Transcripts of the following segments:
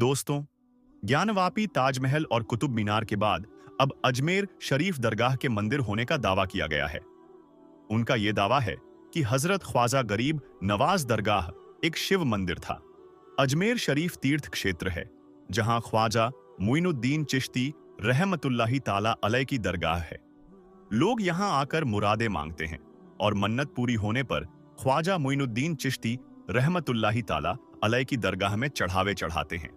दोस्तों, ज्ञानवापी ताजमहल और कुतुब मीनार के बाद अब अजमेर शरीफ दरगाह के मंदिर होने का दावा किया गया है। उनका यह दावा है कि हजरत ख्वाजा गरीब नवाज दरगाह एक शिव मंदिर था। अजमेर शरीफ तीर्थ क्षेत्र है जहां ख्वाजा मुइनुद्दीन चिश्ती रहमतुल्लाही ताला अलैह की दरगाह है। लोग यहां आकर मुरादें मांगते हैं और मन्नत पूरी होने पर ख्वाजा मुइनुद्दीन चिश्ती रहमतुल्लाही ताला अलैह की दरगाह में चढ़ावे चढ़ाते हैं।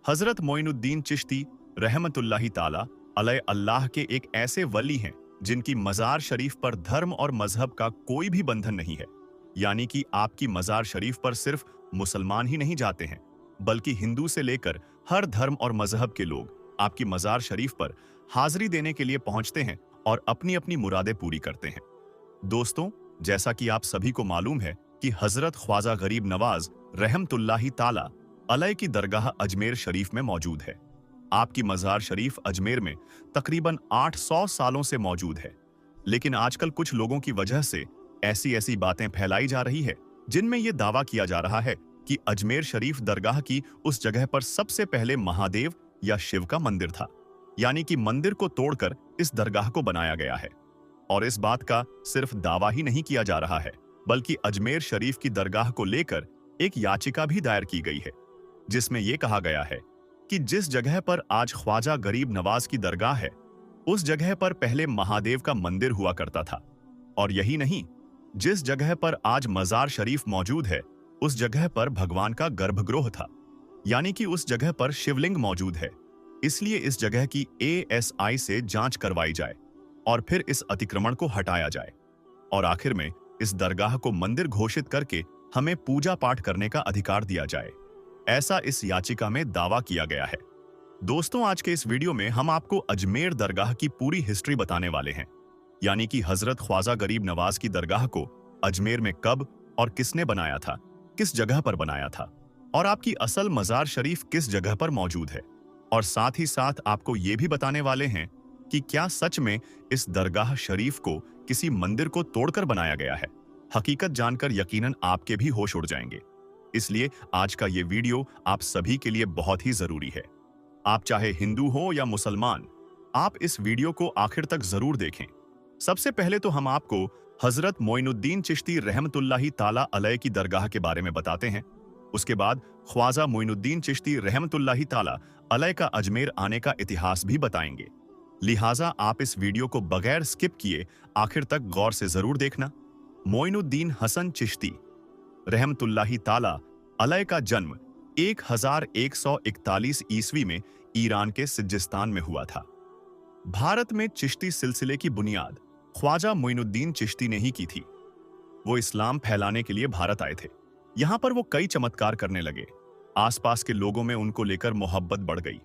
हजरत मोइनुद्दीन चिश्ती रहमतुल्लाही ताला अलैह अल्लाह के एक ऐसे वली हैं जिनकी मज़ार शरीफ पर धर्म और मजहब का कोई भी बंधन नहीं है। यानी कि आपकी मज़ार शरीफ पर सिर्फ मुसलमान ही नहीं जाते हैं, बल्कि हिंदू से लेकर हर धर्म और मजहब के लोग आपकी मज़ार शरीफ पर हाजिरी देने के लिए पहुंचते हैं और अपनी अपनी मुरादें पूरी करते हैं। दोस्तों, जैसा कि आप सभी को मालूम है कि हजरत ख्वाजा गरीब नवाज रहमतुल्लाही ताला अलैह की दरगाह अजमेर शरीफ में मौजूद है। आपकी मज़ार शरीफ अजमेर में तकरीबन 800 सालों से मौजूद है, लेकिन आजकल कुछ लोगों की वजह से ऐसी ऐसी बातें फैलाई जा रही है जिनमें यह दावा किया जा रहा है कि अजमेर शरीफ दरगाह की उस जगह पर सबसे पहले महादेव या शिव का मंदिर था। यानी कि मंदिर को तोड़कर इस दरगाह को बनाया गया है। और इस बात का सिर्फ दावा ही नहीं किया जा रहा है, बल्कि अजमेर शरीफ की दरगाह को लेकर एक याचिका भी दायर की गई है, जिसमें यह कहा गया है कि जिस जगह पर आज ख्वाजा गरीब नवाज की दरगाह है, उस जगह पर पहले महादेव का मंदिर हुआ करता था। और यही नहीं, जिस जगह पर आज मज़ार शरीफ मौजूद है, उस जगह पर भगवान का गर्भगृह था। यानी कि उस जगह पर शिवलिंग मौजूद है। इसलिए इस जगह की ASI से जांच करवाई जाए और फिर इस अतिक्रमण को हटाया जाए और आखिर में इस दरगाह को मंदिर घोषित करके हमें पूजा पाठ करने का अधिकार दिया जाए। ऐसा इस याचिका में दावा किया गया है। दोस्तों, आज के इस वीडियो में हम आपको अजमेर दरगाह की पूरी हिस्ट्री बताने वाले हैं। यानी कि हजरत ख्वाजा गरीब नवाज की दरगाह को अजमेर में कब और किसने बनाया था, किस जगह पर बनाया था, और आपकी असल मज़ार शरीफ किस जगह पर मौजूद है। और साथ ही साथ आपको ये भी बताने वाले हैं कि क्या सच में इस दरगाह शरीफ को किसी मंदिर को तोड़कर बनाया गया है। हकीकत जानकर यकीनन आपके भी होश उड़ जाएंगे। इसलिए आज का ये वीडियो आप सभी के लिए बहुत ही जरूरी है। आप चाहे हिंदू हो या मुसलमान, आप इस वीडियो को आखिर तक जरूर देखें। सबसे पहले तो हम आपको हजरत मोइनुद्दीन चिश्ती रहमतुल्लाही ताला अलैह की दरगाह के बारे में बताते हैं। उसके बाद ख्वाजा मोइनुद्दीन चिश्ती रहमतुल्लाही ताला अलैह का अजमेर आने का इतिहास भी बताएंगे। लिहाजा आप इस वीडियो को बगैर स्किप किए आखिर तक गौर से जरूर देखना। मोइनुद्दीन हसन चिश्ती रहमतुल्लाही ताला अलैह का जन्म 1141 ईस्वी में ईरान के सिज्जिस्तान में हुआ था। भारत में चिश्ती सिलसिले की बुनियाद ख्वाजा मोइनुद्दीन चिश्ती ने ही की थी। वो इस्लाम फैलाने के लिए भारत आए थे। यहां पर वो कई चमत्कार करने लगे। आसपास के लोगों में उनको लेकर मोहब्बत बढ़ गई।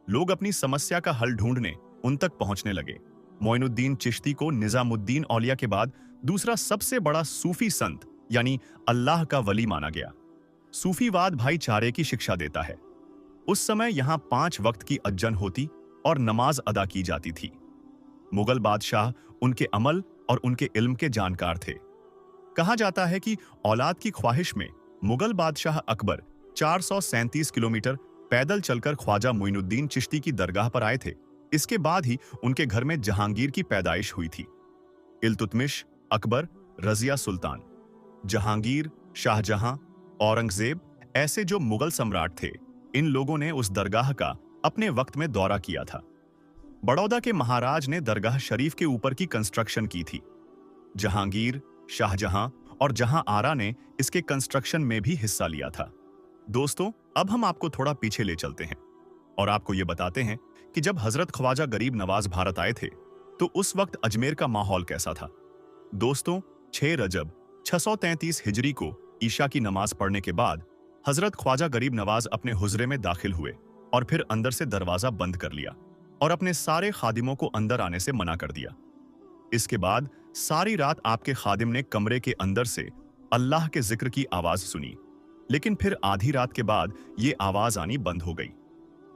लोग अपनी समस्या का हल ढूंढने उन तक पहुंचने लगे। मोइनुद्दीन चिश्ती को निजामुद्दीन औलिया के बाद दूसरा सबसे बड़ा सूफी संत यानी अल्लाह का वली माना गया। सूफीवाद भाईचारे की शिक्षा देता है। उस समय यहां 5 वक्त की अज्जन होती और नमाज अदा की जाती थी। मुगल बादशाह उनके अमल और उनके इल्म के जानकार थे। कहा जाता है कि औलाद की ख्वाहिश में मुगल बादशाह अकबर 437 किलोमीटर पैदल चलकर ख्वाजा मोइनुद्दीन चिश्ती की दरगाह पर आए थे। इसके बाद ही उनके घर में जहांगीर की पैदाइश हुई थी। इल्तुतमिश, अकबर, रजिया सुल्तान, जहांगीर, शाहजहां, औरंगजेब, ऐसे जो मुगल सम्राट थे, इन लोगों ने उस दरगाह का अपने वक्त में दौरा किया था। बड़ौदा के महाराज ने दरगाह शरीफ के ऊपर की कंस्ट्रक्शन की थी। जहांगीर, शाहजहां और जहां आरा ने इसके कंस्ट्रक्शन में भी हिस्सा लिया था। दोस्तों, अब हम आपको थोड़ा पीछे ले चलते हैं और आपको यह बताते हैं कि जब हजरत ख्वाजा गरीब नवाज भारत आए थे तो उस वक्त अजमेर का माहौल कैसा था। दोस्तों, 6 रजब 633 हिजरी को ईशा की नमाज पढ़ने के बाद हजरत ख्वाजा गरीब नवाज अपने हुजरे में दाखिल हुए और फिर अंदर से दरवाजा बंद कर लिया और अपने सारे खादिमों को अंदर आने से मना कर दिया। इसके बाद सारी रात आपके खादिम ने कमरे के अंदर से अल्लाह के जिक्र की आवाज सुनी, लेकिन फिर आधी रात के बाद ये आवाज आनी बंद हो गई।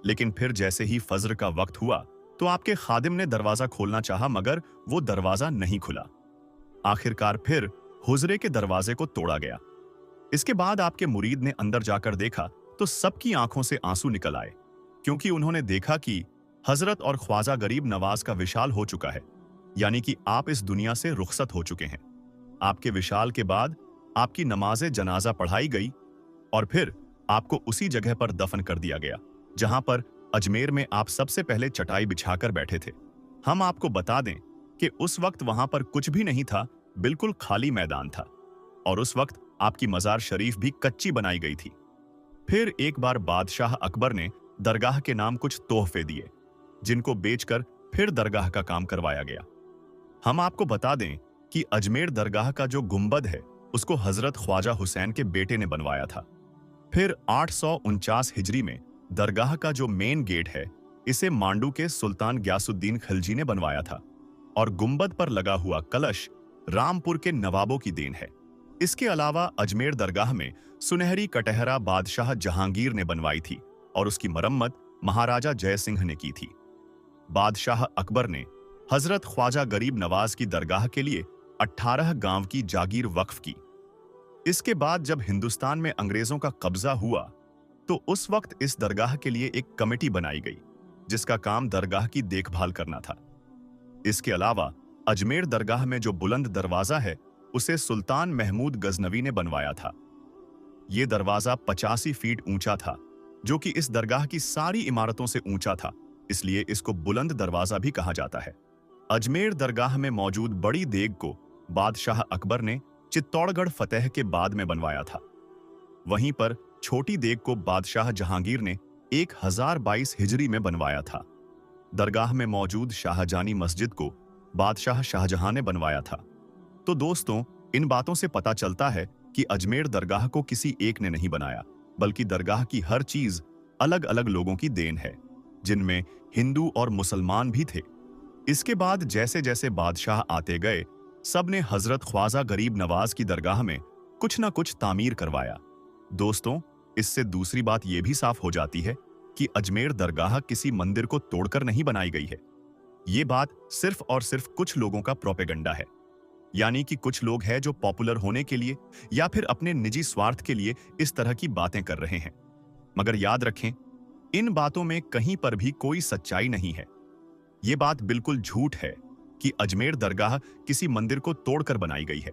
लेकिन फिर जैसे ही फज्र का वक्त हुआ तो आपके खादिम ने दरवाजा खोलना चाहा, मगर वो दरवाजा नहीं खुला। आखिरकार फिर हुजरे के दरवाजे को तोड़ा गया। इसके बाद आपके मुरीद ने अंदर जाकर देखा तो सबकी आंखों से आंसू निकल आए, क्योंकि उन्होंने देखा कि हजरत और ख्वाजा गरीब नवाज का विशाल हो चुका है, यानी कि आप इस दुनिया से रुखसत हो चुके हैं। आपके विशाल के बाद आपकी नमाज़े जनाजा पढ़ाई गई और फिर आपको उसी जगह पर दफन कर दिया गया जहां पर अजमेर में आप सबसे पहले चटाई बिछाकर बैठे थे। हम आपको बता दें कि उस वक्त वहां पर कुछ भी नहीं था, बिल्कुल खाली मैदान था, और उस वक्त आपकी मजार शरीफ भी कच्ची बनाई गई थी। फिर एक बार बादशाह अकबर ने दरगाह के नाम कुछ तोहफे दिए, जिनको बेचकर फिर दरगाह का काम करवाया गया। हम आपको बता दें कि अजमेर दरगाह का जो गुंबद है उसको हजरत ख्वाजा हुसैन के बेटे ने बनवाया था। फिर 849 हिजरी में दरगाह का जो मेन गेट है इसे मांडू के सुल्तान ग्यासुद्दीन खिलजी ने बनवाया था, और गुंबद पर लगा हुआ कलश रामपुर के नवाबों की देन है। इसके अलावा अजमेर दरगाह में सुनहरी कटहरा बादशाह जहांगीर ने बनवाई थी और उसकी मरम्मत महाराजा जय सिंह ने की थी। बादशाह अकबर ने हजरत ख्वाजा गरीब नवाज की दरगाह के लिए 18 गांव की जागीर वक्फ की। इसके बाद जब हिंदुस्तान में अंग्रेजों का कब्जा हुआ तो उस वक्त इस दरगाह के लिए एक कमेटी बनाई गई जिसका काम दरगाह की देखभाल करना था। इसके अलावा अजमेर दरगाह में जो बुलंद दरवाजा है उसे सुल्तान महमूद गजनवी ने बनवाया था। यह दरवाजा 85 फीट ऊंचा था, जो कि इस दरगाह की सारी इमारतों से ऊंचा था, इसलिए इसको बुलंद दरवाजा भी कहा जाता है। अजमेर दरगाह में मौजूद बड़ी देग को बादशाह अकबर ने चित्तौड़गढ़ फतेह के बाद में बनवाया था। वहीं पर छोटी देग को बादशाह जहांगीर ने 1022 हिजरी में बनवाया था। दरगाह में मौजूद शाहजानी मस्जिद को बादशाह शाहजहां ने बनवाया था। तो दोस्तों, इन बातों से पता चलता है कि अजमेर दरगाह को किसी एक ने नहीं बनाया, बल्कि दरगाह की हर चीज अलग अलग लोगों की देन है, जिनमें हिंदू और मुसलमान भी थे। इसके बाद जैसे जैसे बादशाह आते गए, सब ने हजरत ख्वाजा गरीब नवाज की दरगाह में कुछ ना कुछ तामीर करवाया। दोस्तों, इससे दूसरी बात यह भी साफ हो जाती है कि अजमेर दरगाह किसी मंदिर को तोड़कर नहीं बनाई गई है। ये बात सिर्फ और सिर्फ कुछ लोगों का प्रोपेगेंडा है, यानी कि कुछ लोग हैं जो पॉपुलर होने के लिए या फिर अपने निजी स्वार्थ के लिए इस तरह की बातें कर रहे हैं। मगर याद रखें, इन बातों में कहीं पर भी कोई सच्चाई नहीं है। ये बात बिल्कुल झूठ है कि अजमेर दरगाह किसी मंदिर को तोड़कर बनाई गई है।